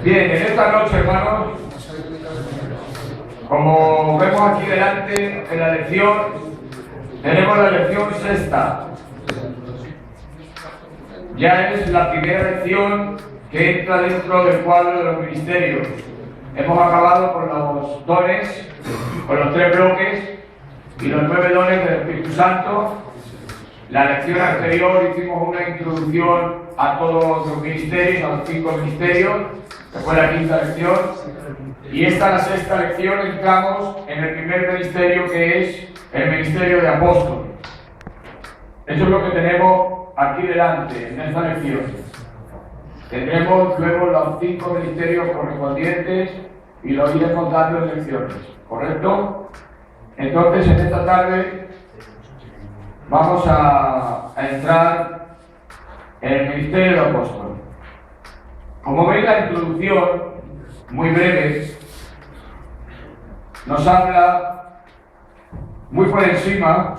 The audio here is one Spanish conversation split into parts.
Bien, en esta noche, hermanos, como vemos aquí delante en la lección, tenemos la lección sexta. Ya es la primera lección que entra dentro del cuadro de los ministerios. Hemos acabado con los dones, con los 3 bloques y los 9 dones del Espíritu Santo. La lección anterior hicimos una introducción a todos los ministerios, a los 5 ministerios, que fue la 5ª lección. Y esta, la 6ª lección, entramos en el primer ministerio, que es el ministerio de apóstol. Eso es lo que tenemos aquí delante, en esta lección. Tendremos luego los 5 ministerios correspondientes y los iremos dando en lecciones, ¿correcto? Entonces, en esta tarde vamos a entrar en el ministerio de apóstol. Como veis, la introducción, muy breve, nos habla muy por encima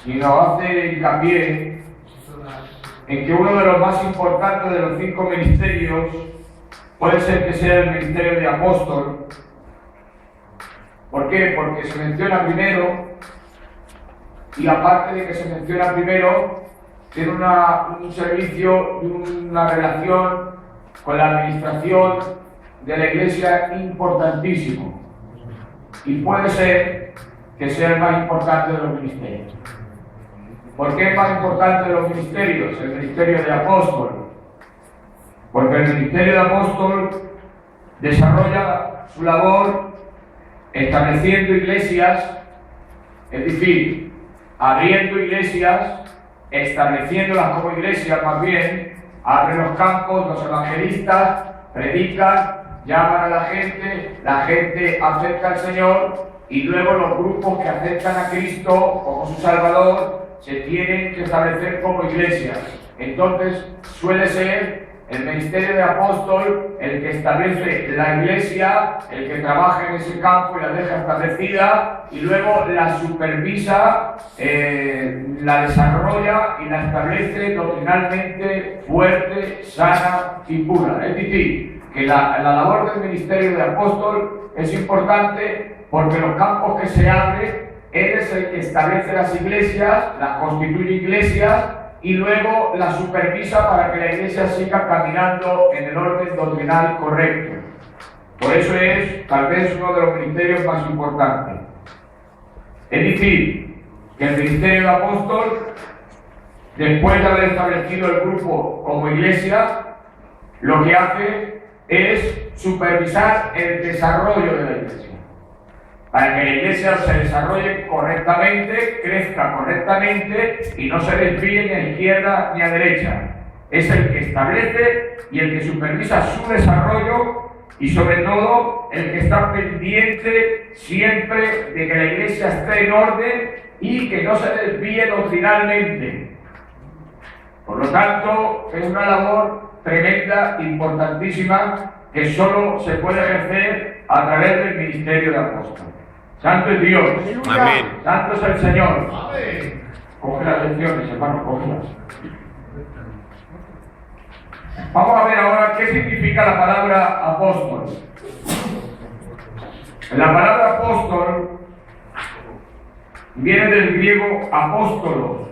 y nos hace hincapié en que uno de los más importantes de los 5 ministerios puede ser que sea el ministerio de apóstol. ¿Por qué? Porque se menciona primero, y aparte de que se menciona primero, tiene un servicio y una relación con la administración de la Iglesia importantísimo. Y puede ser que sea el más importante de los ministerios. ¿Por qué es más importante de los ministerios? El ministerio de apóstol. Porque el ministerio de apóstol desarrolla su labor estableciendo iglesias, es decir, abriendo iglesias, estableciéndolas como iglesias más bien, abren los campos, los evangelistas predican, llaman a la gente acerca al Señor y luego los grupos que aceptan a Cristo como su Salvador se tienen que establecer como iglesias. Entonces suele ser el ministerio de apóstol el que establece la iglesia, el que trabaja en ese campo y la deja establecida y luego la supervisa, la desarrolla y la establece doctrinalmente fuerte, sana y pura. Es decir, que la labor del ministerio de apóstol es importante porque los campos que se abren, él es el que establece las iglesias, las constituye iglesias y luego la supervisa para que la iglesia siga caminando en el orden doctrinal correcto. Por eso es tal vez uno de los ministerios más importantes. Es decir, que el ministerio de apóstol, después de haber establecido el grupo como iglesia, lo que hace es supervisar el desarrollo de la iglesia. Para que la iglesia se desarrolle correctamente, crezca correctamente y no se desvíe ni a izquierda ni a derecha. Es el que establece y el que supervisa su desarrollo y sobre todo el que está pendiente siempre de que la iglesia esté en orden y que no se desvíe doctrinalmente. Por lo tanto, es una labor tremenda, importantísima, que solo se puede ejercer a través del ministerio de apóstol. Santo es Dios. Amén. Santo es el Señor. Amén. Coge las lecciones, hermano, cógelas. Vamos a ver ahora qué significa la palabra apóstol. La palabra apóstol viene del griego apóstolos,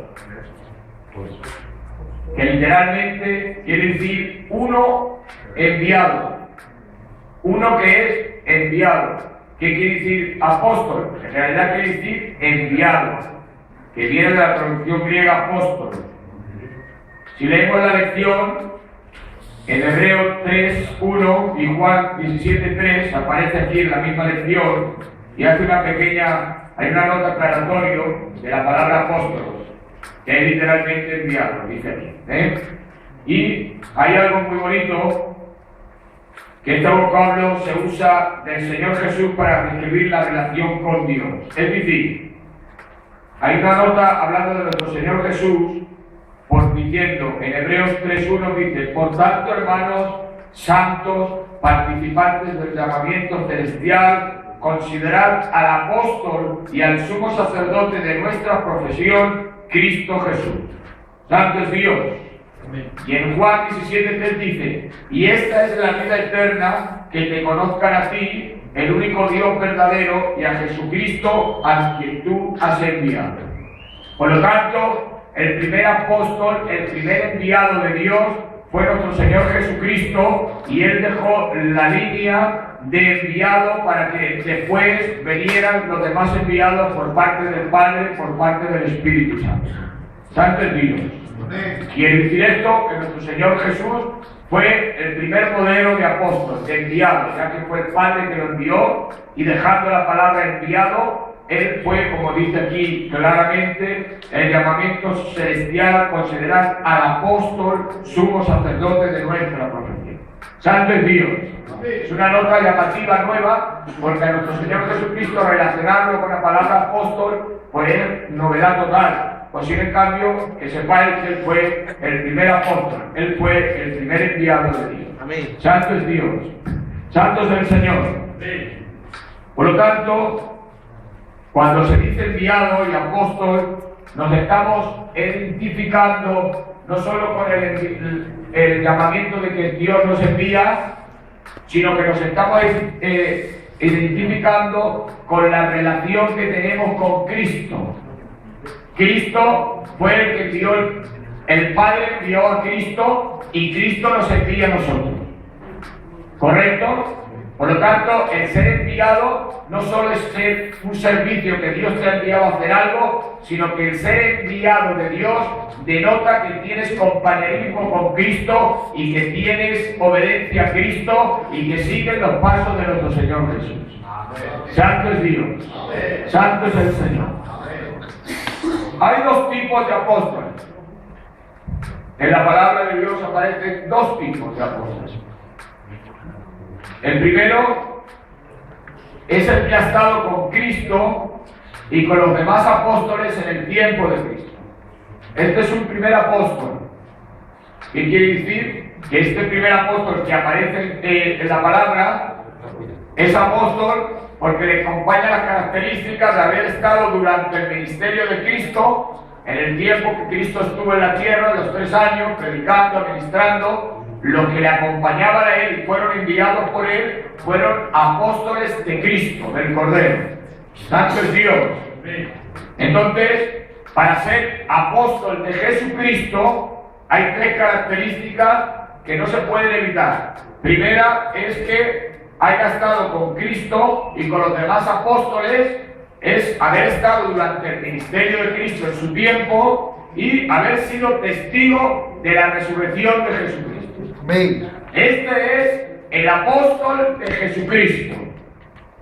que literalmente quiere decir uno enviado. Uno que es enviado. ¿Qué quiere decir apóstol? En realidad quiere decir enviado, que viene de la traducción griega apóstol. Si leemos la lección, en Hebreos 3:1 y Juan 17:3 aparece aquí en la misma lección y hace hay una nota aclaratoria de la palabra apóstolos, que es literalmente enviado, dice aquí. Y hay algo muy bonito, que este vocablo se usa del Señor Jesús para describir la relación con Dios. Es decir, hay una nota hablando de nuestro Señor Jesús, diciendo en Hebreos 3:1 dice: por tanto, hermanos santos, participantes del llamamiento celestial, considerad al apóstol y al sumo sacerdote de nuestra profesión, Cristo Jesús. Santo es Dios. Y en Juan 17:3 dice: y esta es la vida eterna, que te conozcan a ti, el único Dios verdadero, y a Jesucristo a quien tú has enviado. Por lo tanto, el primer apóstol, el primer enviado de Dios fue nuestro Señor Jesucristo, y Él dejó la línea de enviado para que después vinieran los demás enviados por parte del Padre, por parte del Espíritu Santo. Santo es Dios. Quiere decir esto que nuestro Señor Jesús fue el primer modelo de apóstol, de enviado, ya que fue el Padre que lo envió, y dejando la palabra enviado, Él fue, como dice aquí claramente, el llamamiento celestial a considerar al apóstol sumo sacerdote de nuestra profesión. Santo es Dios. Es una nota llamativa nueva, porque a nuestro Señor Jesucristo relacionarlo con la palabra apóstol, pues es novedad total. Pues sin en cambio, que sepáis que Él fue el primer apóstol, Él fue el primer enviado de Dios. Amén. Santo es Dios. Santo es el Señor. Por lo tanto, cuando se dice enviado y apóstol, nos estamos identificando no solo con el llamamiento de que Dios nos envía, sino que nos estamos identificando con la relación que tenemos con Cristo. Cristo fue el que envió, el Padre envió a Cristo, y Cristo nos envía a nosotros. ¿Correcto? Por lo tanto, el ser enviado no solo es ser un servicio que Dios te ha enviado a hacer algo, sino que el ser enviado de Dios denota que tienes compañerismo con Cristo y que tienes obediencia a Cristo y que sigues los pasos de nuestro Señor Jesús. Amén. Santo es Dios. Amén. Santo es el Señor. Amén. Hay dos tipos de apóstoles. En la palabra de Dios aparecen dos tipos de apóstoles. El primero es el que ha estado con Cristo y con los demás apóstoles en el tiempo de Cristo. Este es un primer apóstol. ¿Qué quiere decir? Que este primer apóstol que aparece en la palabra es apóstol porque le acompaña las características de haber estado durante el ministerio de Cristo, en el tiempo que Cristo estuvo en la tierra, los 3 años, predicando, administrando. Los que le acompañaban a Él y fueron enviados por Él fueron apóstoles de Cristo, del Cordero. Santo es Dios. Entonces, para ser apóstol de Jesucristo, hay 3 características que no se pueden evitar. Primera es que haya estado con Cristo y con los demás apóstoles, es haber estado durante el ministerio de Cristo en su tiempo y haber sido testigo de la resurrección de Jesucristo. Amén. Este es el apóstol de Jesucristo.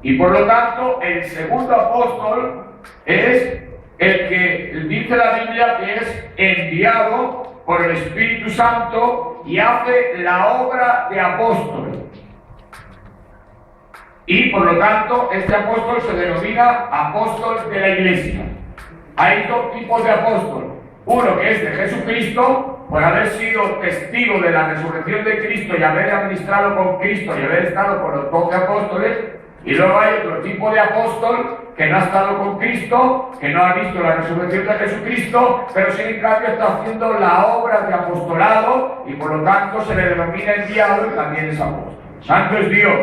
Y por lo tanto, el segundo apóstol es el que dice la Biblia que es enviado por el Espíritu Santo y hace la obra de apóstol. Y por lo tanto, este apóstol se denomina apóstol de la Iglesia. Hay 2 tipos de apóstol. Uno que es de Jesucristo, por haber sido testigo de la resurrección de Cristo y haber administrado con Cristo y haber estado con los 12 apóstoles. Y luego hay otro tipo de apóstol que no ha estado con Cristo, que no ha visto la resurrección de Jesucristo, pero sin en cambio está haciendo la obra de apostolado y por lo tanto se le denomina enviado y también es apóstol. Santo es Dios.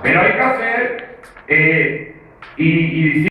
Pero hay que hacer y decir